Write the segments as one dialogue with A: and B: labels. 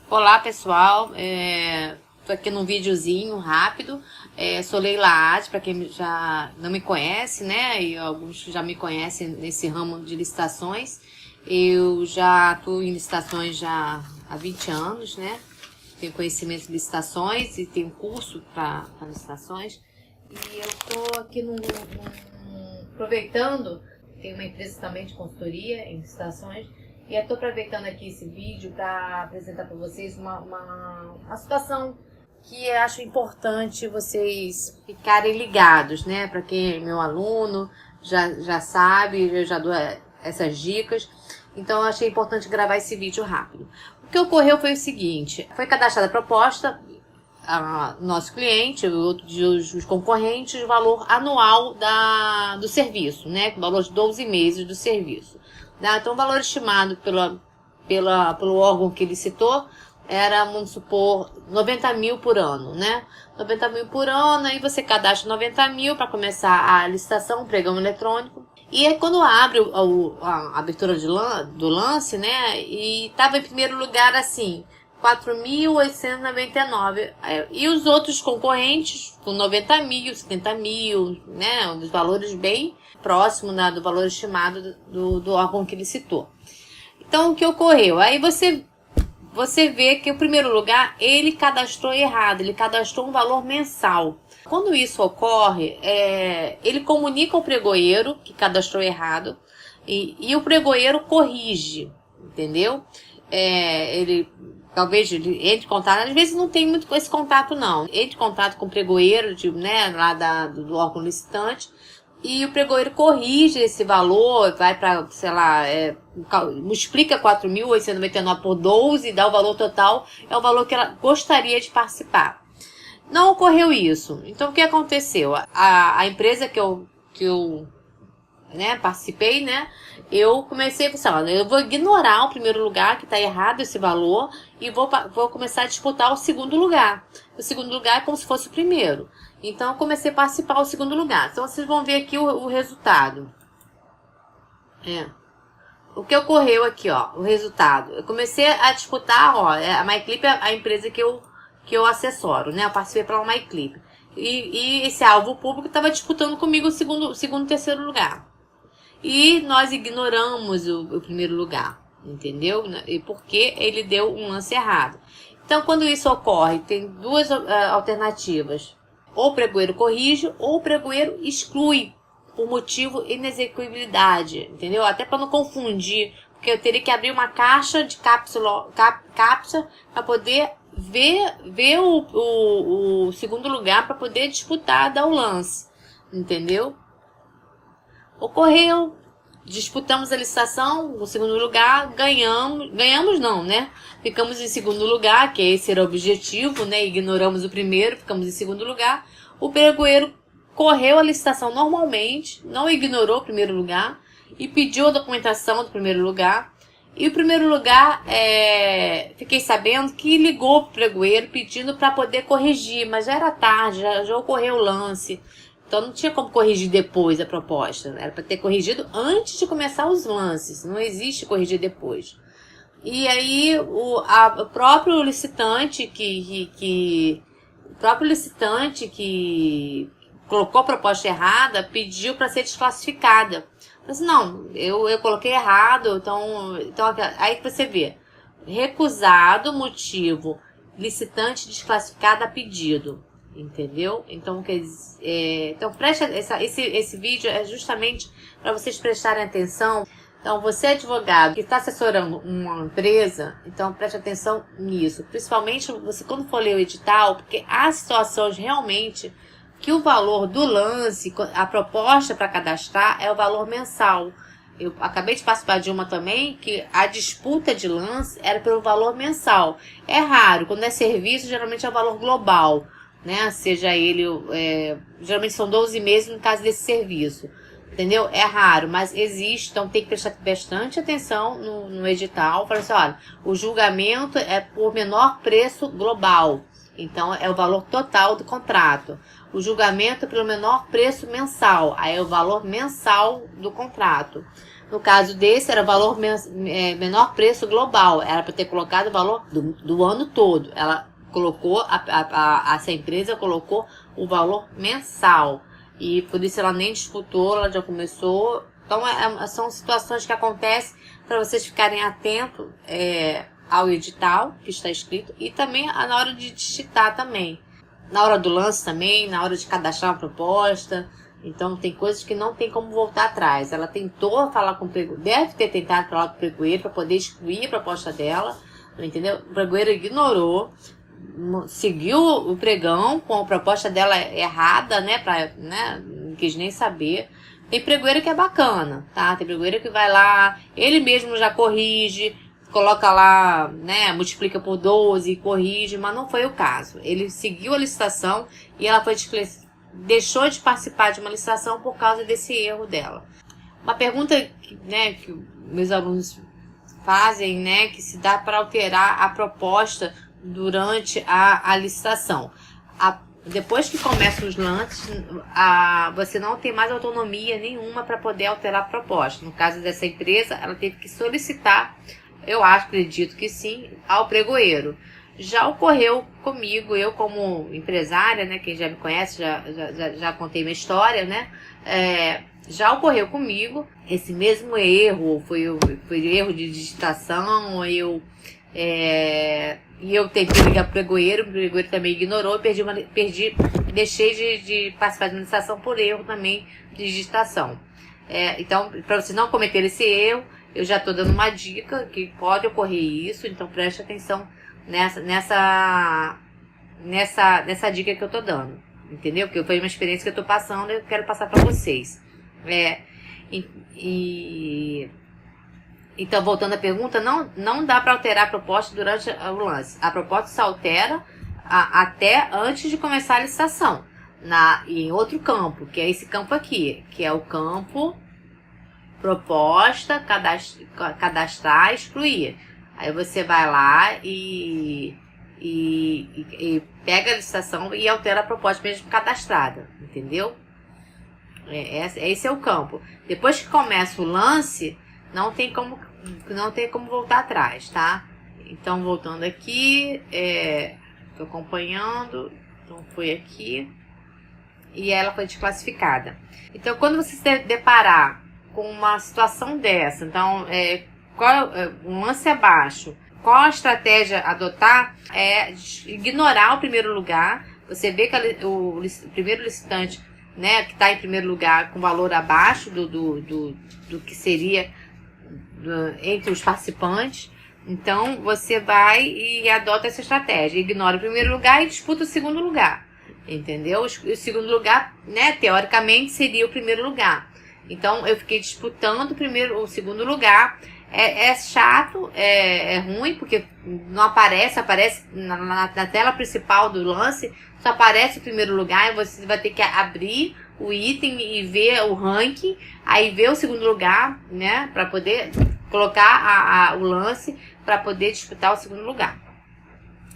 A: Olá pessoal, tô aqui num videozinho rápido. Sou Leila Ade, para quem já não me conhece, né? E alguns já me conhecem nesse ramo de licitações. Eu já atuo em licitações já há 20 anos, né? Tenho conhecimento de licitações e tenho curso para licitações. E eu tô aqui aproveitando, tenho uma empresa também de consultoria em licitações. E eu estou aproveitando aqui esse vídeo para apresentar para vocês uma situação que eu acho importante vocês ficarem ligados, né? Para quem é meu aluno, já sabe, eu já dou essas dicas. Então eu achei importante gravar esse vídeo rápido. O que ocorreu foi o seguinte: foi cadastrada a proposta, nosso cliente, os concorrentes, o valor anual do serviço, né? O valor de 12 meses do serviço. Então, o valor estimado pelo órgão que ele citou era, vamos supor, 90 mil por ano, né? 90 mil por ano, aí você cadastra 90 mil para começar a licitação, o pregão eletrônico. E aí, quando abre a abertura do lance, né? E estava em primeiro lugar, assim, 4.899. E os outros concorrentes, com 90 mil, 70 mil, né? Um dos valores bem próximo, né, do valor estimado do órgão que ele citou. Então, o que ocorreu? Aí você vê que o primeiro lugar, ele cadastrou errado, ele cadastrou um valor mensal. Quando isso ocorre, ele comunica ao pregoeiro que cadastrou errado e o pregoeiro corrige, entendeu? Talvez ele entre em contato, às vezes não tem muito esse contato não, entre em contato com o pregoeiro, né, lá do órgão licitante, e o pregoeiro corrige esse valor, vai para, sei lá, multiplica 4.899 por 12 e dá o valor total, é o valor que ela gostaria de participar. Não ocorreu isso. Então, o que aconteceu? A empresa que eu participei, né? Eu comecei a pensar, olha, eu vou ignorar o primeiro lugar, que está errado esse valor, e vou começar a disputar o segundo lugar. O segundo lugar é como se fosse o primeiro. Então, eu comecei a participar do segundo lugar. Então, vocês vão ver aqui o resultado. O que ocorreu aqui, ó, o resultado. Eu comecei a disputar, ó, a MyClip é a empresa que eu assessoro, né? Eu participei pela MyClip. E esse alvo público estava disputando comigo o segundo e terceiro lugar. E nós ignoramos o primeiro lugar, entendeu? E porque ele deu um lance errado. Então, quando isso ocorre, tem duas alternativas. Ou o pregoeiro corrige, ou o pregoeiro exclui, por motivo de inexequibilidade, entendeu? Até para não confundir, porque eu teria que abrir uma caixa de cápsula para poder ver o segundo lugar, para poder disputar, dar o lance, entendeu? Ocorreu, disputamos a licitação, no segundo lugar, ganhamos não, né? Ficamos em segundo lugar, que esse era o objetivo, né? Ignoramos o primeiro, ficamos em segundo lugar. O pregoeiro correu a licitação normalmente, não ignorou o primeiro lugar e pediu a documentação do primeiro lugar. E o primeiro lugar, fiquei sabendo que ligou para o pregoeiro pedindo para poder corrigir, mas já era tarde, já ocorreu o lance. Então não tinha como corrigir depois a proposta. Era para ter corrigido antes de começar os lances. Não existe corrigir depois. E aí o próprio licitante que colocou a proposta errada pediu para ser desclassificada. Mas não, eu coloquei errado. Então aí você vê. Recusado, motivo, licitante desclassificado a pedido. Entendeu? Então, esse vídeo é justamente para vocês prestarem atenção. Então, você advogado que está assessorando uma empresa, então preste atenção nisso. Principalmente você quando for ler o edital, porque há situações realmente que o valor do lance, a proposta para cadastrar é o valor mensal. Eu acabei de participar de uma também que a disputa de lance era pelo valor mensal. É raro, quando é serviço, geralmente é o valor global. Né? Seja ele, geralmente são 12 meses no caso desse serviço, entendeu? É raro, mas existe, então tem que prestar bastante atenção no edital. Fala assim, olha, o julgamento é por menor preço global, então é o valor total do contrato. O julgamento é pelo menor preço mensal, aí é o valor mensal do contrato. No caso desse, era o valor menor preço global. Era para ter colocado o valor do ano todo. Ela colocou, essa empresa colocou o valor mensal. E por isso ela nem disputou, ela já começou. Então, são situações que acontecem para vocês ficarem atentos ao edital que está escrito. E também na hora de digitar também. Na hora do lance também, na hora de cadastrar uma proposta. Então, tem coisas que não tem como voltar atrás. Ela tentou falar com o pregoeiro, deve ter tentado falar com o pregoeiro para poder excluir a proposta dela, entendeu? O pregoeiro ignorou, seguiu o pregão com a proposta dela errada, não quis nem saber. Tem pregoeiro que é bacana, tá? Tem pregoeiro que vai lá, ele mesmo já corrige, coloca lá, multiplica por 12 e corrige, mas não foi o caso. Ele seguiu a licitação e ela deixou de participar de uma licitação por causa desse erro dela. Uma pergunta que meus alunos fazem, que se dá para alterar a proposta durante a licitação. Depois que começam os lances, você não tem mais autonomia nenhuma para poder alterar a proposta. No caso dessa empresa, ela teve que solicitar, acredito que sim, ao pregoeiro. Já ocorreu comigo, eu como empresária, quem já me conhece, já contei minha história, já ocorreu comigo esse mesmo erro, foi erro de digitação, e eu tentei ligar pro pregoeiro, o pregoeiro também ignorou, deixei de participar de uma licitação por erro também de digitação. Então, para vocês não cometerem esse erro, eu já estou dando uma dica que pode ocorrer isso, então preste atenção nessa dica que eu tô dando, entendeu? Porque foi uma experiência que eu tô passando e eu quero passar para vocês. Então, voltando à pergunta, não dá para alterar a proposta durante o lance. A proposta se altera até antes de começar a licitação, em outro campo, que é esse campo aqui, que é o campo proposta, cadastrar, excluir. Aí você vai lá e pega a licitação e altera a proposta mesmo cadastrada, entendeu? Esse é o campo. Depois que começa o lance, não tem como voltar atrás, tá? Então, voltando aqui, tô acompanhando, então foi aqui, e ela foi desclassificada. Então, quando você se deparar com uma situação dessa, então, um lance abaixo, qual a estratégia adotar? É ignorar o primeiro lugar. Você vê que o primeiro licitante, que está em primeiro lugar com valor abaixo do que seria entre os participantes. Então, você vai e adota essa estratégia. Ignora o primeiro lugar e disputa o segundo lugar. Entendeu? O segundo lugar, teoricamente, seria o primeiro lugar. Então, eu fiquei disputando o segundo lugar. É chato, é ruim, porque não aparece na tela principal do lance, só aparece o primeiro lugar, e você vai ter que abrir o item e ver o ranking, aí ver o segundo lugar, para poder colocar o lance, para poder disputar o segundo lugar.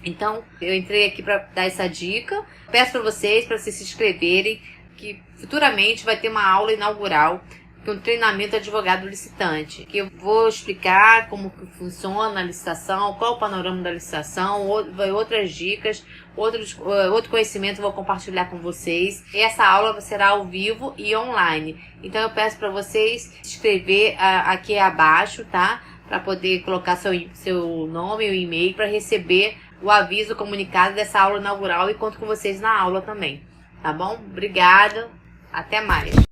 A: Então, eu entrei aqui para dar essa dica. Peço para vocês se inscreverem, que futuramente vai ter uma aula inaugural, que é um treinamento advogado licitante, que eu vou explicar como que funciona a licitação, qual o panorama da licitação, outras dicas, outro conhecimento eu vou compartilhar com vocês. E essa aula será ao vivo e online. Então eu peço para vocês se inscrever aqui abaixo, tá? Para poder colocar seu nome e o e-mail para receber o aviso, o comunicado dessa aula inaugural, e conto com vocês na aula também, tá bom? Obrigada, até mais.